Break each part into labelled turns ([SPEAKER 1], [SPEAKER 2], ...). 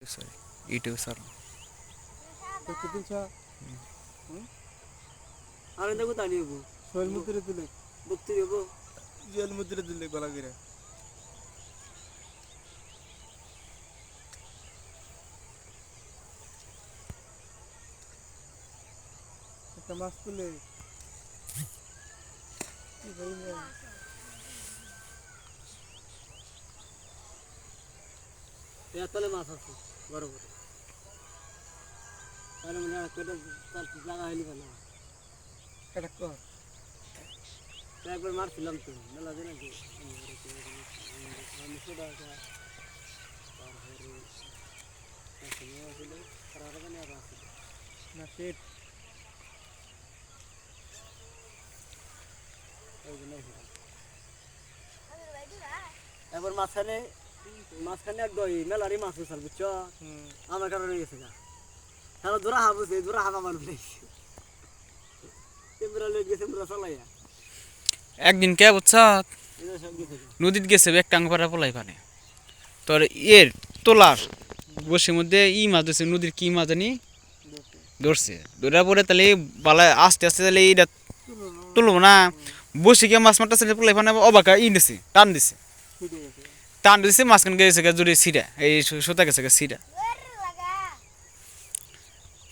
[SPEAKER 1] Sorry, YouTube sir.
[SPEAKER 2] আর দেখো তা নিয়ে
[SPEAKER 3] সোহেল মুদ্রে দিলে
[SPEAKER 2] বক্তি দেব
[SPEAKER 3] সোহেল মুদ্রে দিলে গলা গিরা একটা মাছ তুলে কি বলবো
[SPEAKER 2] এতলে মাছ আছে বড় বড় তাহলে মনে হয় কেটে তার লাগা হইলি ভালো
[SPEAKER 3] একটা কর
[SPEAKER 2] একবার মারছিলাম তো মেলা দিন আগে আমি সেটা
[SPEAKER 3] না শেট
[SPEAKER 2] একবার মাঝখানে এক দই মেলারই মাছ স্যার বুঝছো আমার কারণে গেছে গা তাহলে জোড়া হাবুছে জোড়া হাবা মানুষ টেম্পোরা লেট গেছে পুরো চালাইয়া
[SPEAKER 1] একদিন কে বুঝছ নদীত গেছে এক টাং পাড়া পলাই পানে তোর এর তোলার বসের মধ্যে মাছ ধরছে নদীর কি মাছ জানি ধরছে ধরার পরে তাহলে বালা আস্তে আস্তে তাহলে এইটা তুলবো না বসে গিয়ে মাছ মারটা ছেলে পলাই পানে অবাকা দিছে টান দিছে মাঝখান গেছে জুড়ে সিরা এই সোতা গেছে সিরা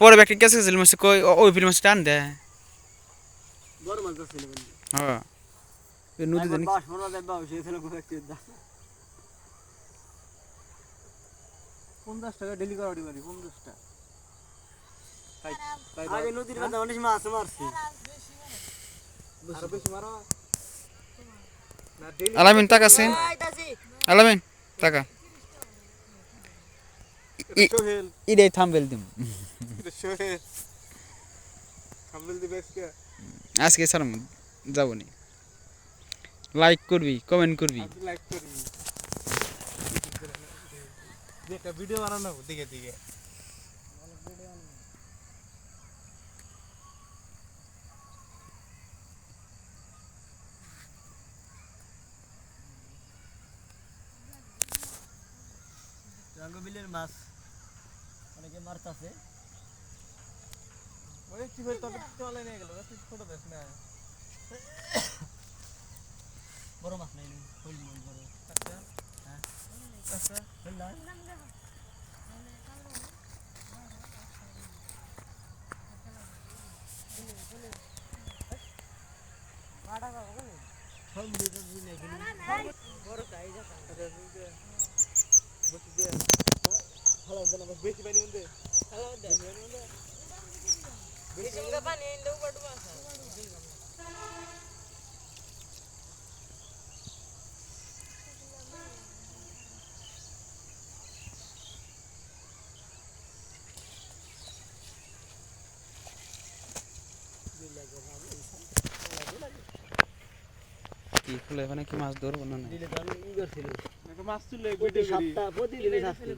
[SPEAKER 1] পরে ব্যক্তি গেছে মাছ কই ওই ফির মাছ টান দেয়
[SPEAKER 2] বড় মাছ ধরছিল
[SPEAKER 1] হ্যাঁ নদী জানি
[SPEAKER 2] বাস মরা দেবা সেই ছিল খুব একটু
[SPEAKER 3] 50 টাকা ডেলি করা দিবারি 50 টাকা
[SPEAKER 2] আগে নদীর মধ্যে অনেক মাছ মারছি
[SPEAKER 3] আর বেশি মারো না ডেলি
[SPEAKER 1] আলামিন টাকা আছে আলামিন টাকা
[SPEAKER 3] সোহেল
[SPEAKER 1] ইডাই থাম্বেল দিম
[SPEAKER 3] সোহেল থাম্বেল দিবে আজকে
[SPEAKER 1] আজকে স্যার যাবো নি লাইক করবি কমেন্ট করবি
[SPEAKER 3] লাইক করবি একটা ভিডিও বানানো দিকে দিকে
[SPEAKER 2] রঙ্গবিলের মাছ অনেকে মারতাছে
[SPEAKER 3] ওই চিপের তবে চলে নিয়ে গেল তুই ছোট দেশ না
[SPEAKER 2] বড় মাছ নাই হইল মন বড়
[SPEAKER 3] আচ্ছা
[SPEAKER 2] হ্যাঁ
[SPEAKER 3] আচ্ছা
[SPEAKER 2] হইল না
[SPEAKER 3] বেশি পানি মধ্যে
[SPEAKER 1] কি ফুলে মানে কি মাছ ধরবো না না
[SPEAKER 2] দিলে তো আমি ই করছিল
[SPEAKER 3] একটা মাছ তুলে
[SPEAKER 2] প্রতি সপ্তাহ প্রতিদিনই শাস্তি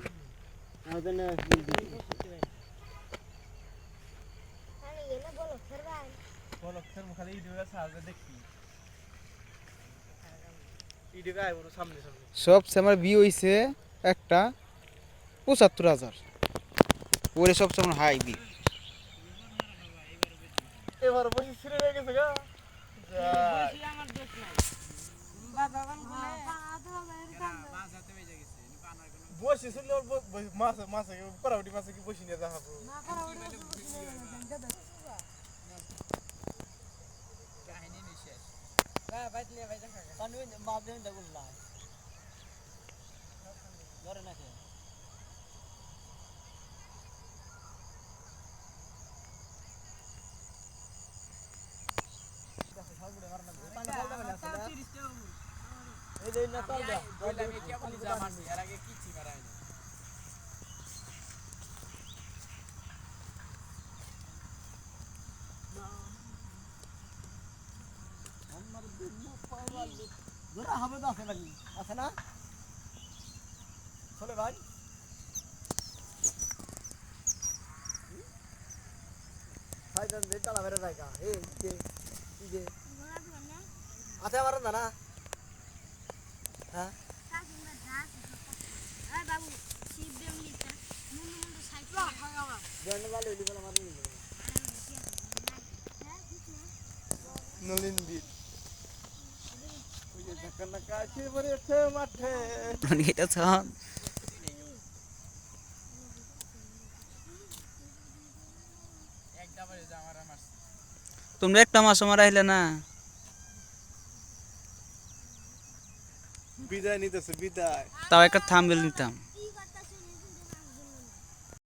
[SPEAKER 2] আমার জন্য
[SPEAKER 3] বলো স্যার খালি ভিডিও আছে আগে দেখি ভিডিও গায় পুরো সামনে সামনে
[SPEAKER 1] সবচেয়ে আমার বিয়ে হইছে একটা ৭৫,০০০ ওরে সবচেয়ে আমার হাই বি
[SPEAKER 3] এবার বসে শুরু হয়ে গেছে গা
[SPEAKER 4] বসি আমার দোষ নাই বাবা গান
[SPEAKER 3] বসে শুনলে মাছ মাছ করাউটি মাছ কি বসে নিয়ে যাবো
[SPEAKER 4] কাহিনী নিশেষ না বাইত নিয়ে বাইত খা
[SPEAKER 2] পানি মাছ দেন দেখুন না ধরে নাকি এই যে না তাল দাও
[SPEAKER 4] বললাম কি বলি যা মারছি এর আগে কিচ্ছু মারা হয়নি
[SPEAKER 2] আমার দিন পাওয়াল জোড়া হবে তো আছে নাকি আছে না চলে ভাই ভাই দেন দে তালা বেরে জায়গা এই যে আছে আমার না হ্যাঁ
[SPEAKER 4] বাবু শিব দেম লিটা
[SPEAKER 2] জালে হইলে বলে মারি নিবে
[SPEAKER 3] নলিন বিল ওই যে ঢাকা নাকা আছে পড়েছে মাঠে
[SPEAKER 1] এটা ছাড় তোমরা একটা মাছ আমার আইলে না
[SPEAKER 3] বিদায় নিতেছে বিদায়
[SPEAKER 1] তাও একটা থাম্বনেল নিতাম